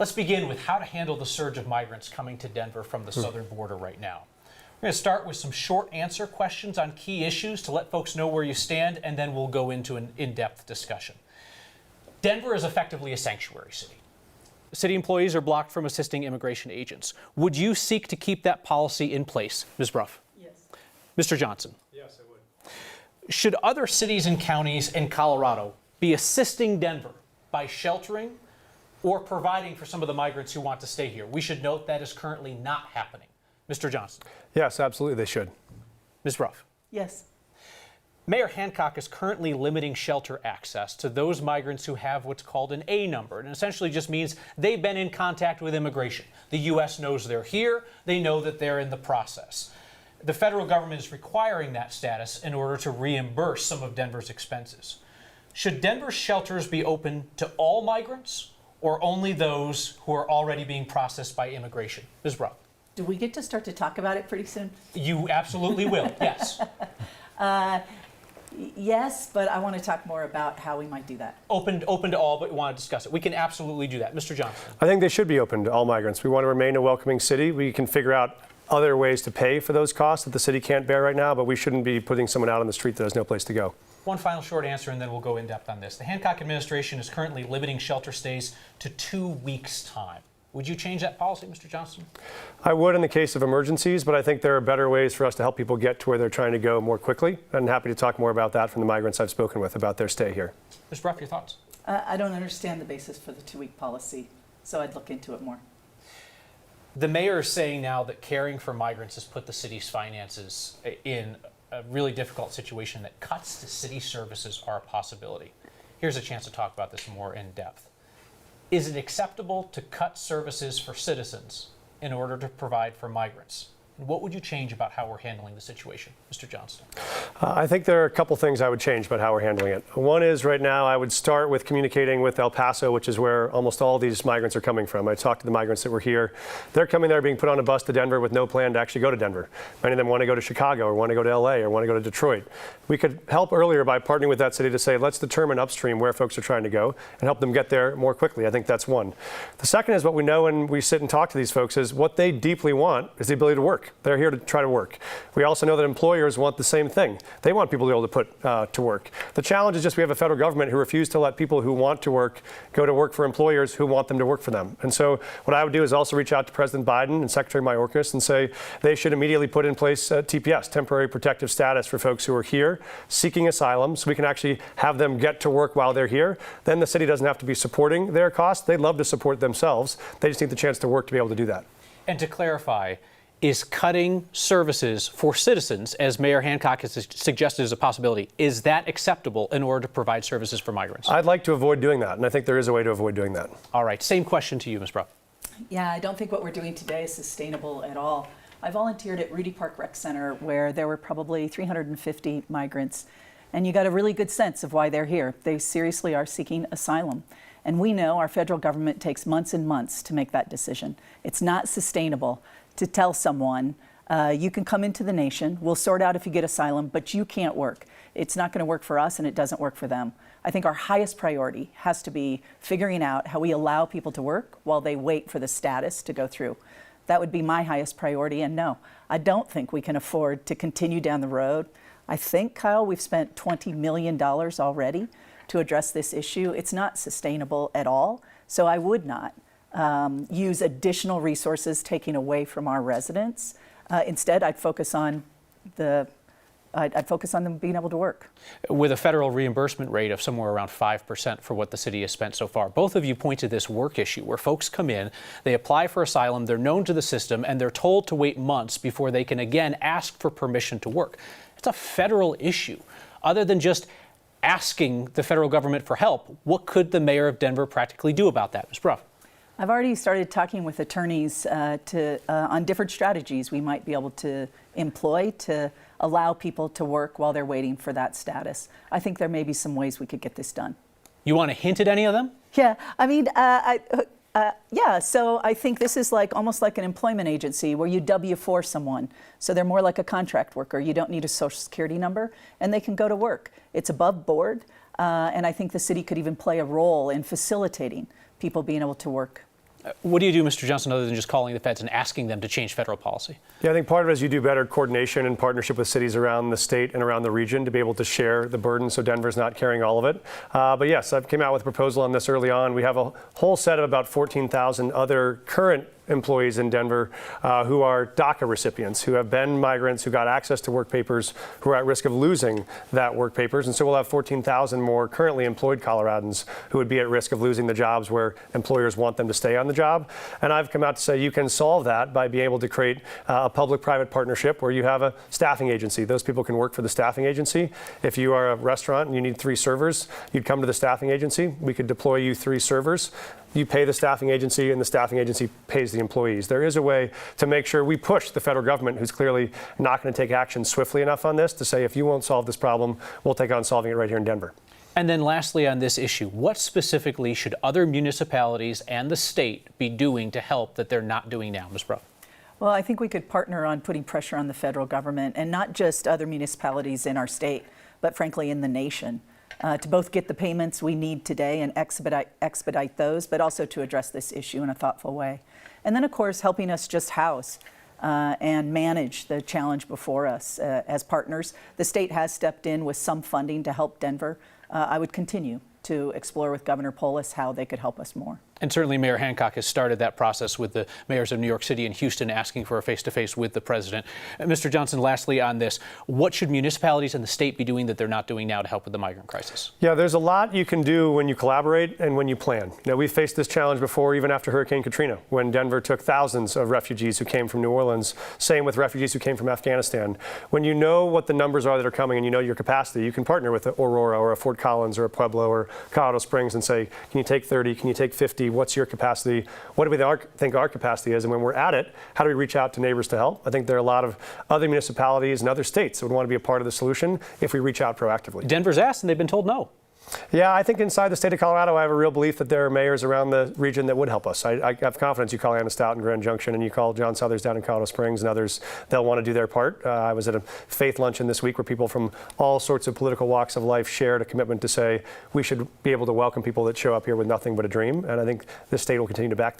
Let's begin with how to handle the surge of migrants coming to Denver from the southern border right now. We're going to start with some short answer questions on key issues to let folks know where you stand, and then we'll go into an in-depth discussion. Denver is effectively a sanctuary city. City employees are blocked from assisting immigration agents. Would you seek to keep that policy in place, Ms. Brough? Yes. Mr. Johnson? Yes, I would. Should other cities and counties in Colorado be assisting Denver by sheltering or providing for some of the migrants who want to stay here? We should note that is currently not happening. Mr. Johnston? Yes, absolutely they should. Ms. Brough? Yes. Mayor Hancock is currently limiting shelter access to those migrants who have what's called an A number. And essentially just means they've been in contact with immigration. The U.S. knows they're here. They know that they're in the process. The federal government is requiring that status in order to reimburse some of Denver's expenses. Should Denver's shelters be open to all migrants or only those who are already being processed by immigration? Ms. Brough? Do we get to start to talk about it pretty soon? You absolutely will, yes. Yes, but I want to talk more about how we might do that. Open to all, but we want to discuss it. We can absolutely do that. Mr. Johnson? I think they should be open to all migrants. We want to remain a welcoming city. We can figure out other ways to pay for those costs that the city can't bear right now, but we shouldn't be putting someone out on the street that has no place to go. One final short answer, and then we'll go in depth on this. The Hancock administration is currently limiting shelter stays to 2 weeks' time. Would you change that policy, Mr. Johnston? I would in the case of emergencies, but I think there are better ways for us to help people get to where they're trying to go more quickly. I'm happy to talk more about that from the migrants I've spoken with about their stay here. Ms. Brough, your thoughts? I don't understand the basis for the 2-week policy, so I'd look into it more. The mayor is saying now that caring for migrants has put the city's finances in a really difficult situation, that cuts to city services are a possibility. Here's a chance to talk about this more in depth. Is it acceptable to cut services for citizens in order to provide for migrants? And what would you change about how we're handling the situation, Mr. Johnston? I think there are a couple things I would change about how we're handling it. One is right now I would start with communicating with El Paso, which is where almost all these migrants are coming from. I talked to the migrants that were here. They're coming there being put on a bus to Denver with no plan to actually go to Denver. Many of them want to go to Chicago or want to go to LA or want to go to Detroit. We could help earlier by partnering with that city to say, let's determine upstream where folks are trying to go and help them get there more quickly. I think that's one. The second is what we know when we sit and talk to these folks is what they deeply want is the ability to work. They're here to try to work. We also know that employers want the same thing. They want people to be able to put to work. The challenge is just we have a federal government who refuse to let people who want to work go to work for employers who want them to work for them. And so what I would do is also reach out to President Biden and Secretary Mayorkas and say they should immediately put in place TPS, temporary protective status, for folks who are here seeking asylum, so we can actually have them get to work while they're here. Then the city doesn't have to be supporting their costs. They'd love to support themselves. They just need the chance to work to be able to do that. And to clarify, is cutting services for citizens, as Mayor Hancock has suggested as a possibility, is that acceptable in order to provide services for migrants? I'd like to avoid doing that, and I think there is a way to avoid doing that. All right, same question to you, Ms. Brough. Yeah, I don't think what we're doing today is sustainable at all. I volunteered at Rudy Park Rec Center where there were probably 350 migrants, and you got a really good sense of why they're here. They seriously are seeking asylum. And we know our federal government takes months and months to make that decision. It's not sustainable to tell someone, you can come into the nation, we'll sort out if you get asylum, but you can't work. It's not going to work for us and it doesn't work for them. I think our highest priority has to be figuring out how we allow people to work while they wait for the status to go through. That would be my highest priority, and no, I don't think we can afford to continue down the road. I think, Kyle, we've spent $20 million already to address this issue. It's not sustainable at all, so I would not use additional resources taking away from our residents. Instead, I'd focus on them being able to work. With a federal reimbursement rate of somewhere around 5% for what the city has spent so far, both of you point to this work issue where folks come in, they apply for asylum, they're known to the system, and they're told to wait months before they can again ask for permission to work. It's a federal issue. Other than just asking the federal government for help, what could the mayor of Denver practically do about that? Ms. Brough? I've already started talking with attorneys on different strategies we might be able to employ to allow people to work while they're waiting for that status. I think there may be some ways we could get this done. You want to hint at any of them? Yeah, I mean, yeah, so I think this is almost like an employment agency where you W-4 someone. So they're more like a contract worker. You don't need a social security number and they can go to work. It's above board. And I think the city could even play a role in facilitating people being able to work What do you do, Mr. Johnston, other than just calling the feds and asking them to change federal policy? Yeah, I think part of it is you do better coordination and partnership with cities around the state and around the region to be able to share the burden so Denver's not carrying all of it. But yes, I came out with a proposal on this early on. We have a whole set of about 14,000 other current employees in Denver who are DACA recipients, who have been migrants, who got access to work papers, who are at risk of losing that work papers. And so we'll have 14,000 more currently employed Coloradans who would be at risk of losing the jobs where employers want them to stay on the job. And I've come out to say you can solve that by being able to create a public-private partnership where you have a staffing agency. Those people can work for the staffing agency. If you are a restaurant and you need 3 servers, you'd come to the staffing agency. We could deploy you 3 servers. You pay the staffing agency, and the staffing agency pays the employees. There is a way to make sure we push the federal government, who's clearly not going to take action swiftly enough on this, to say, if you won't solve this problem, we'll take on solving it right here in Denver. And then lastly on this issue, what specifically should other municipalities and the state be doing to help that they're not doing now, Ms. Brough? Well, I think we could partner on putting pressure on the federal government, and not just other municipalities in our state, but frankly in the nation, to both get the payments we need today and expedite those, but also to address this issue in a thoughtful way. And then, of course, helping us just house and manage the challenge before us as partners. The state has stepped in with some funding to help Denver. I would continue to explore with Governor Polis how they could help us more. And certainly Mayor Hancock has started that process with the mayors of New York City and Houston asking for a face-to-face with the president. Mr. Johnston, lastly on this, what should municipalities and the state be doing that they're not doing now to help with the migrant crisis? Yeah, there's a lot you can do when you collaborate and when you plan. You know, we've faced this challenge before, even after Hurricane Katrina, when Denver took thousands of refugees who came from New Orleans. Same with refugees who came from Afghanistan. When you know what the numbers are that are coming and you know your capacity, you can partner with Aurora or a Fort Collins or a Pueblo or Colorado Springs and say, can you take 30? Can you take 50? What's your capacity? What do we think our capacity is? And when we're at it, how do we reach out to neighbors to help? I think there are a lot of other municipalities and other states that would want to be a part of the solution if we reach out proactively. Denver's asked and they've been told no. Yeah, I think inside the state of Colorado, I have a real belief that there are mayors around the region that would help us. I have confidence. You call Anna Stout in Grand Junction and you call John Southers down in Colorado Springs and others, they'll want to do their part. I was at a faith luncheon this week where people from all sorts of political walks of life shared a commitment to say we should be able to welcome people that show up here with nothing but a dream. And I think the state will continue to back that.